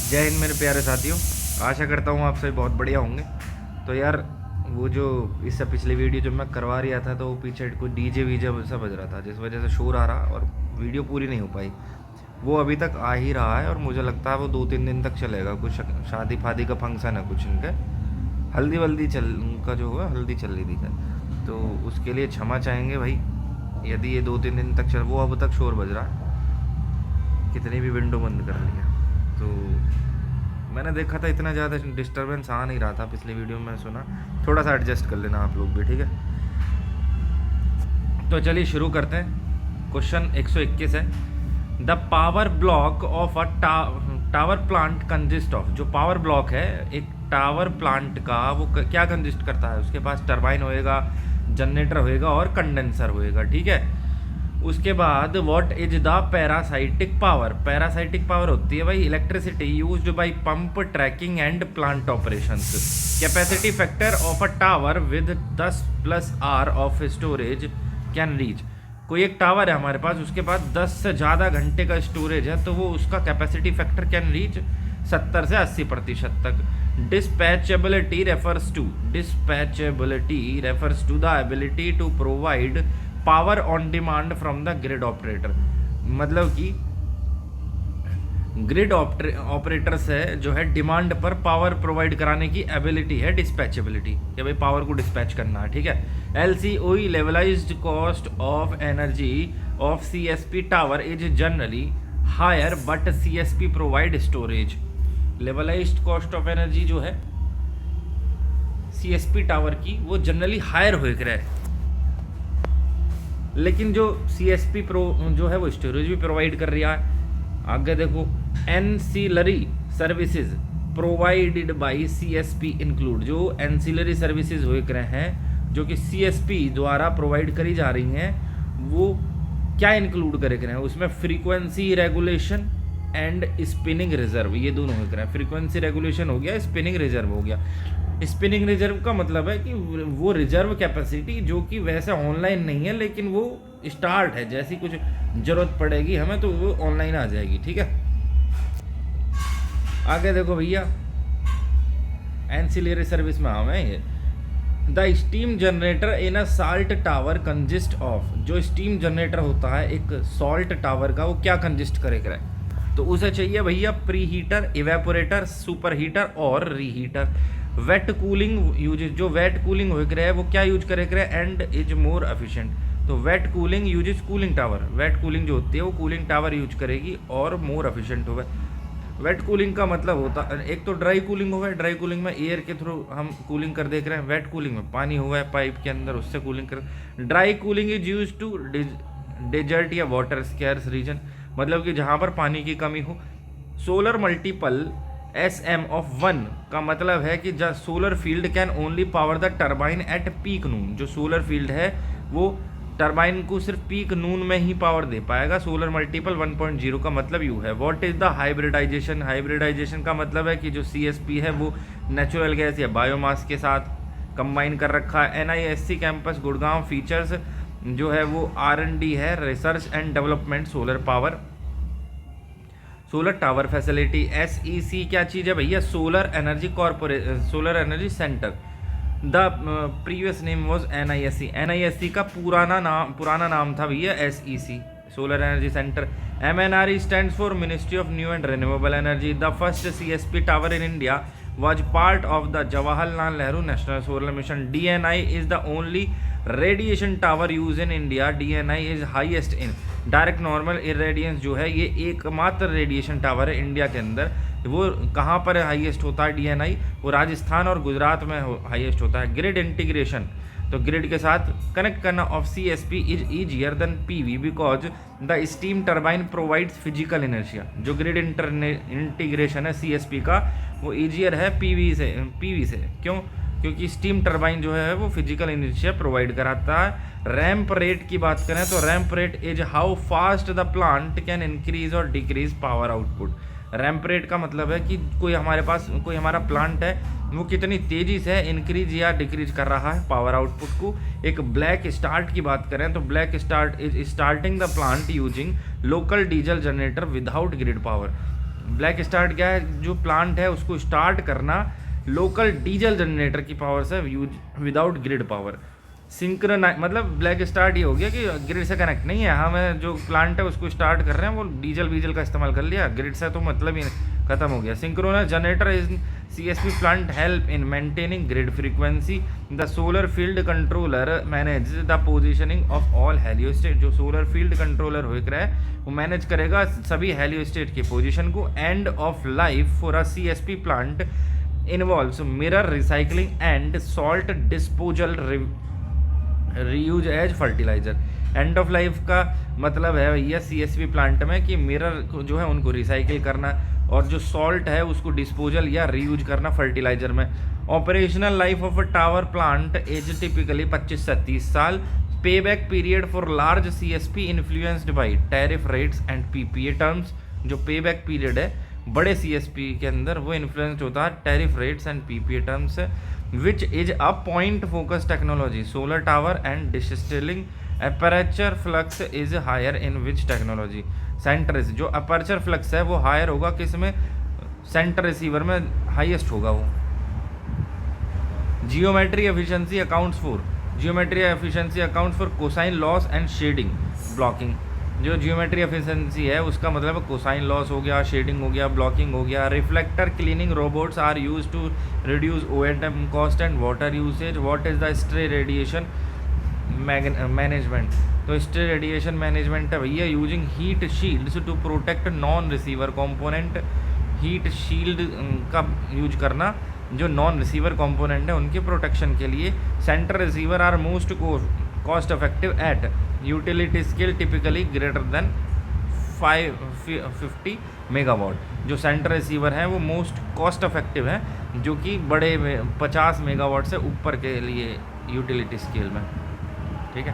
जय हिंद मेरे प्यारे साथियों। आशा करता हूँ आप सभी बहुत बढ़िया होंगे। तो यार वो जो इससे पिछली वीडियो जो मैं करवा रहा था तो वो पीछे कोई डीजे वीजे सा बज रहा था जिस वजह से शोर आ रहा और वीडियो पूरी नहीं हो पाई। वो अभी तक आ ही रहा है और मुझे लगता है वो 2-3 दिन तक चलेगा। कुछ शादी फादी का फंक्शन है कुछ इनके, हल्दी वल्दी चल उनका जो हुआ हल्दी चल रही थी खैर, तो उसके लिए क्षमा चाहेंगे भाई यदि ये 2-3 दिन तक चल। वो अब तक शोर बज रहा है, कितनी भी विंडो बंद कर लिया। तो मैंने देखा था इतना ज़्यादा डिस्टरबेंस आ नहीं रहा था पिछली वीडियो में, सुना। थोड़ा सा एडजस्ट कर लेना आप लोग भी, ठीक है। तो चलिए शुरू करते हैं। क्वेश्चन 121 है, the power block of a tower plant consist of. जो पावर ब्लॉक है एक टावर प्लांट का, वो क्या कंजिस्ट करता है? उसके पास टरबाइन होएगा, जनरेटर होएगा और कंडेंसर होएगा, ठीक है। उसके बाद what is the parasitic power? Parasitic power होती है भाई electricity used by pump tracking and plant operations. Capacity factor of a tower with 10 plus hour of storage can reach. कोई एक टावर है हमारे पास, उसके पास 10 से ज़्यादा घंटे का स्टोरेज है, तो वो उसका कैपेसिटी फैक्टर कैन रीच 70 से 80% तक। Dispatchability refers to the ability to provide power on demand from the grid operator. मतलब कि ग्रिड ऑपरेटर से जो है डिमांड पर पावर प्रोवाइड कराने की एबिलिटी है डिस्पैचेबिलिटी, कि भाई पावर को डिस्पैच करना है, ठीक है। LCOE levelized cost of energy of CSP tower is generally higher but CSP provide storage. Levelized cost of energy जो है CSP टावर की वो जनरली हायर हो है, लेकिन जो CSP प्रो जो है वो स्टोरेज भी प्रोवाइड कर रहा है। आगे देखो, ancillary services provided by CSP include. जो एनसिलरी सर्विसेज हो रहे हैं जो कि CSP द्वारा प्रोवाइड करी जा रही हैं, वो क्या इंक्लूड करे हैं? उसमें frequency regulation and spinning reserve, ये दोनों हो रहे हैं। फ्रीक्वेंसी रेगुलेशन हो गया, स्पिनिंग रिजर्व हो गया। स्पिनिंग रिजर्व का मतलब है कि वो रिजर्व कैपेसिटी जो कि वैसे ऑनलाइन नहीं है, लेकिन वो स्टार्ट है, जैसी कुछ ज़रूरत पड़ेगी हमें तो वो ऑनलाइन आ जाएगी, ठीक है। आगे देखो भैया, एंसिलरी सर्विस में हमें ये the steam generator in a salt tower consist of. जो स्टीम जनरेटर होता है एक सॉल्ट टावर का, वो क्या कंजिस्ट करेगा? तो उसे चाहिए भैया pre heater, evaporator, super heater और रीहीटर। वेट कूलिंग यूजेज, जो वेट कूलिंग हो रहा है वो क्या यूज करेगा? And is more efficient. तो wet cooling uses cooling tower, wet cooling जो होती है वो कूलिंग टावर यूज करेगी और मोर एफिशिएंट होगा। वेट कूलिंग का मतलब होता है, एक तो ड्राई कूलिंग होगा, ड्राई कूलिंग में एयर के थ्रू हम कूलिंग कर देख रहे हैं। वेट कूलिंग में पानी हुआ है पाइप के अंदर, उससे कूलिंग कर। Dry cooling is use to desert या वाटर स्कैर्स रीजन, मतलब कि जहाँ पर पानी की कमी हो। सोलर मल्टीपल SM ऑफ 1 का मतलब है कि जब solar field can only power the turbine at peak noon. जो सोलर फील्ड है वो टरबाइन को सिर्फ पीक नून में ही पावर दे पाएगा। सोलर मल्टीपल 1.0 का मतलब यू है। What is the hybridisation? Hybridisation का मतलब है कि जो CSP है वो नेचुरल गैस या बायोमास के साथ कंबाइन कर रखा है। NISC कैंपस गुड़गांव फीचर्स जो है वो R&D है, research and development solar power, solar tower facility. SEC क्या चीज़ है भैया? Solar energy corporation, solar energy centre. The previous name was NISC। NISC का पुराना नाम था भैया SEC, solar energy centre. MNRE stands for ministry of new and renewable energy. The first CSP tower in India was part of the Jawaharlal Nehru National Solar Mission. DNI is the only radiation tower used in India. DNI is highest in direct normal irradiance। जो है ये एकमात्र radiation tower है India के अंदर। वो कहाँ पर हाईएस्ट होता है DNI? वो राजस्थान और गुजरात में हाईएस्ट होता है। ग्रिड इंटीग्रेशन, तो ग्रिड के साथ कनेक्ट करना of CSP is easier than PV because the steam turbine provides physical inertia. जो ग्रिड इंटीग्रेशन है CSP का वो ईजियर है PV से। क्यों? क्योंकि स्टीम टर्बाइन जो है वो फिजिकल इनर्शिया प्रोवाइड कराता है। रैम्प रेट की बात करें तो ramp rate is how fast the plant can increase और decrease power output. Ramp rate का मतलब है कि कोई हमारा प्लांट है वो कितनी तेज़ी से इंक्रीज या डिक्रीज कर रहा है पावर आउटपुट को। एक ब्लैक स्टार्ट की बात करें तो black start is starting the plant using local diesel generator without grid power. Black start क्या है, जो प्लांट है उसको स्टार्ट करना लोकल डीजल जनरेटर की पावर से use without grid power. Synchronise मतलब ब्लैक स्टार्ट ये हो गया कि ग्रिड से कनेक्ट नहीं है, हमें जो प्लांट है उसको स्टार्ट कर रहे हैं वो डीजल का इस्तेमाल कर लिया, ग्रिड से तो मतलब ही खत्म हो गया। Synchronise generator is CSP plant help in maintaining grid frequency. The solar field controller manage the positioning of all heliostat. जो सोलर फील्ड कंट्रोलर हो रहा है वो मैनेज करेगा सभी हेलियोस्टेट की पोजिशन को। End of life for a CSP plant involves mirror recycling and salt disposal reuse as fertiliser. End of life का मतलब है भैया CSP प्लांट में कि मिरर जो है उनको रिसाइकिल करना और जो सॉल्ट है उसको डिस्पोजल या रीयूज करना फर्टिलाइजर में। Operational life of a tower plant is typically 25 से 30 साल। Pay back period for large CSP influenced by tariff rates and PPA terms. जो पे बैक पीरियड है बड़े CSP के अंदर वो इन्फ्लुएंस्ड होता है tariff rates and PPA terms से। Which is a point focus technology solar tower and distilling. Aperture flux is higher in which technology. Centre जो अपर्चर फ्लक्स है वो हायर होगा किस में, सेंटर रिसीवर में हाईएस्ट होगा वो। Geometry efficiency accounts for cosine loss and shading blocking. जो जियोमेट्री एफिशिएंसी है उसका मतलब कोसाइन लॉस हो गया, शेडिंग हो गया, ब्लॉकिंग हो गया। Reflector cleaning robots are use to reduce O&M cost and water usage. What is the stray radiation management. तो स्ट्रे रेडिएशन मैनेजमेंट है भैया using heat shields to protect non receiver component. Heat shield का use करना जो non receiver component है उनके protection के लिए। Centre receivers are most cost effective at utility scale typically greater than 550 megawatt. जो सेंटर रिसीवर है वो मोस्ट कॉस्ट इफेक्टिव है जो कि बड़े 50 मेगावाट से ऊपर के लिए यूटिलिटी स्केल में। ठीक है।